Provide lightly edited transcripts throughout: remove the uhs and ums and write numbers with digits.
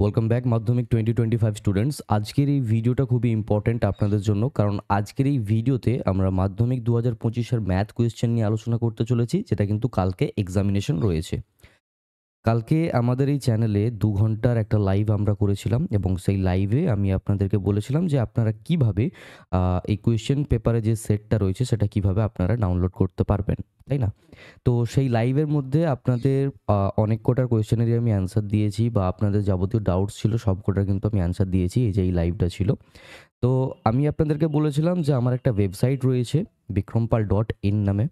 Welcome back মাধ্যমিক 2025 students. আজকের এই ভিডিওটা খুবই ইম্পর্টেন্ট আপনাদের জন্য, কারণ আজকের এই ভিডিওতে আমরা মাধ্যমিক 2025 এর ম্যাথ কোয়েশ্চেন নিয়ে আলোচনা করতে চলেছি, যেটা কিন্তু কালকে এক্সামিনেশন রয়েছে। কালকে আমাদের এই চ্যানেলে 2 ঘন্টার একটা লাইভ আমরা করেছিলাম এবং সেই লাইভে আমি আপনাদেরকে বলেছিলাম যে আপনারা কিভাবে এই কোয়েশ্চেন পেপারে যে সেটটা রয়েছে সেটা কিভাবে আপনারা ডাউনলোড করতে পারবেন, তাই না? তো সেই লাইভের মধ্যে আপনাদের অনেক কটার কোয়েশ্চেনেরই আমি অ্যান্সার দিয়েছি, বা আপনাদের যাবতীয় ডাউটস ছিল সব কটার কিন্তু আমি অ্যান্সার দিয়েছি এই যে এই লাইভটা ছিল। তো আমি আপনাদেরকে বলেছিলাম যে আমার একটা ওয়েবসাইট রয়েছে বিক্রমপাল.in নামে।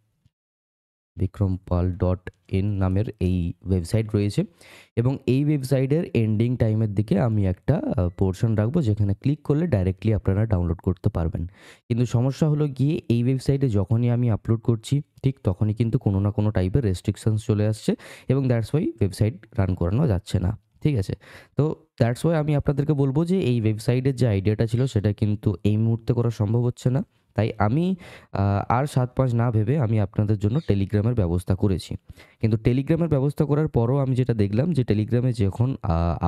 বিক্রমপাল.in নামের এই ওয়েবসাইট রয়েছে এবং এই ওয়েবসাইটের এন্ডিং টাইমের দিকে আমি একটা পোর্শন রাখবো যেখানে ক্লিক করলে ডাইরেক্টলি আপনারা ডাউনলোড করতে পারবেন। কিন্তু সমস্যা হলো গিয়ে এই ওয়েবসাইটে যখনই আমি আপলোড করছি ঠিক তখনই কিন্তু কোনো না কোনো টাইপের রেস্ট্রিকশনস চলে আসছে এবং দ্যাটস ওয়াই ওয়েবসাইট রান করানো যাচ্ছে না। ঠিক আছে? তো দ্যাটস ওয়াই আমি আপনাদেরকে বলবো যে এই ওয়েবসাইটের যে আইডিয়াটা ছিল সেটা কিন্তু এই মুহূর্তে করা সম্ভব হচ্ছে না। তাই আমি আর ৭-৫ না ভেবে আমি আপনাদের জন্য টেলিগ্রামের ব্যবস্থা করেছি। কিন্তু টেলিগ্রামের ব্যবস্থা করার পরও আমি যেটা দেখলাম যে টেলিগ্রামে যখন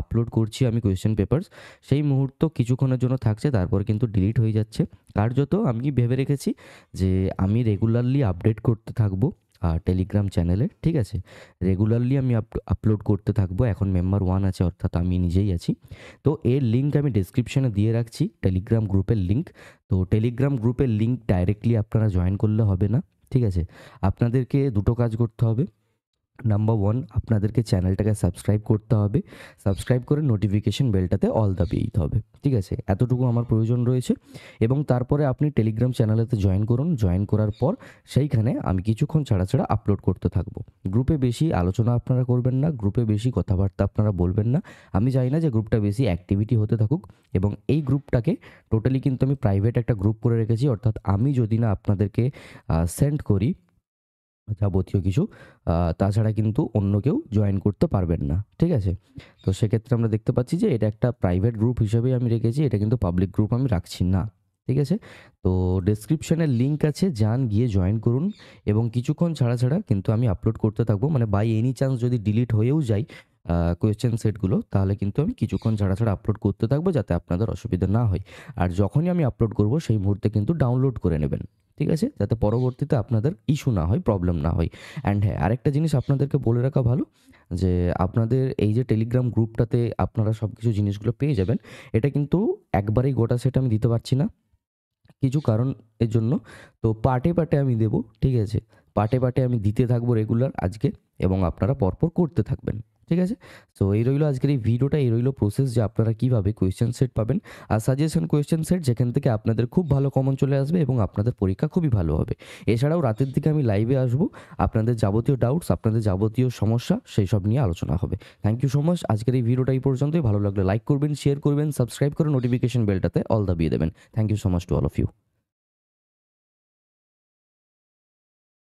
আপলোড করছি আমি কোয়েশ্চেন পেপারস, সেই মুহূর্ত কিছুক্ষণের জন্য থাকছে, তারপর কিন্তু ডিলিট হয়ে যাচ্ছে। কার্যত আমি ভেবে রেখেছি যে আমি রেগুলারলি আপডেট করতে থাকবো টেলিগ্রাম চ্যানেলে, ঠিক আছে? রেগুলারলি আমি আপলোড করতে থাকবো। এখন মেম্বার 1 আছে, অর্থাৎ আমি নিজেই আছি। তো এর লিঙ্ক আমি ডেসক্রিপশনে দিয়ে রাখছি, টেলিগ্রাম গ্রুপের লিঙ্ক। তো টেলিগ্রাম গ্রুপের লিঙ্ক ডাইরেক্টলি আপনারা জয়েন করলে হবে না, ঠিক আছে? আপনাদেরকে দুটো কাজ করতে হবে। নাম্বার 1, আপনাদেরকে চ্যানেলটাকে সাবস্ক্রাইব করতে হবে। সাবস্ক্রাইব করে নোটিফিকেশন বেলটাতে অল দাবিয়ে দিতে হবে, ঠিক আছে? এতটুকু আমার প্রয়োজন রয়েছে এবং তারপরে আপনি টেলিগ্রাম চ্যানেলেতে জয়েন করুন। জয়েন করার পর সেইখানে আমি কিছুক্ষণ ছাড়া ছাড়া আপলোড করতে থাকবো। গ্রুপে বেশি আলোচনা আপনারা করবেন না, গ্রুপে বেশি কথাবার্তা আপনারা বলবেন না। আমি চাই না যে গ্রুপটা বেশি অ্যাক্টিভিটি হতে থাকুক এবং এই গ্রুপটাকে টোটালি কিন্তু আমি প্রাইভেট একটা গ্রুপ করে রেখেছি, অর্থাৎ আমি যদি না আপনাদেরকে সেন্ড করি যাবতীয় কিছু, তাছাড়া কিন্তু অন্য কেউ জয়েন করতে পারবেন না, ঠিক আছে? তো সেক্ষেত্রে আমরা দেখতে পাচ্ছি যে এটা একটা প্রাইভেট গ্রুপ হিসেবেই আমি রেখেছি, এটা কিন্তু পাবলিক গ্রুপ আমি রাখছি না, ঠিক আছে? তো ডেসক্রিপশনে লিঙ্ক আছে, যান গিয়ে জয়েন করুন এবং কিছুক্ষণ ছাড়া ছাড়া কিন্তু আমি আপলোড করতে থাকবো। মানে বাই এনি চান্স যদি ডিলিট হয়েও যায় কোয়েশ্চেন সেটগুলো, তাহলে কিন্তু আমি কিছুক্ষণ ছাড়া ছাড়া আপলোড করতে থাকবো যাতে আপনাদের অসুবিধা না হয়। আর যখনই আমি আপলোড করব সেই মুহূর্তে কিন্তু ডাউনলোড করে নেবেন, ঠিক আছে? যাতে পরবর্তীতে আপনাদের ইস্যু না হয়, প্রবলেম না হয়। অ্যান্ড হ্যাঁ, আরেকটা জিনিস আপনাদেরকে বলে রাখা ভালো যে আপনাদের এই যে টেলিগ্রাম গ্রুপটাতে আপনারা সব কিছু জিনিসগুলো পেয়ে যাবেন, এটা কিন্তু একবারেই গোটা সেট আমি দিতে পারছি না, কিছু কারণ এর জন্য। তো পার্টে পার্টে আমি দেবো, ঠিক আছে? পার্টে পার্টে আমি দিতে থাকবো রেগুলার আজকে এবং আপনারা পরপর করতে থাকবেন, ঠিক আছে? সো এই রইলো আজকের এই ভিডিওটা, এই রইলো প্রসেস যে আপনারা কীভাবে কোয়েশ্চেন সেট পাবেন আর সাজেশন কোয়েশ্চেন সেট, যেখান থেকে আপনাদের খুব ভালো কমন চলে আসবে এবং আপনাদের পরীক্ষা খুবই ভালো হবে। এছাড়াও রাতের দিকে আমি লাইভে আসবো, আপনাদের যাবতীয় ডাউটস, আপনাদের যাবতীয় সমস্যা সেই সব নিয়ে আলোচনা হবে। Thank you so much. আজকের এই ভিডিওটা এই পর্যন্তই। ভালো লাগলে লাইক করবেন, শেয়ার করবেন, সাবস্ক্রাইব করে নোটিফিকেশন বেলটাতে অল দাবিয়ে দেবেন। Thank you so much to all of you.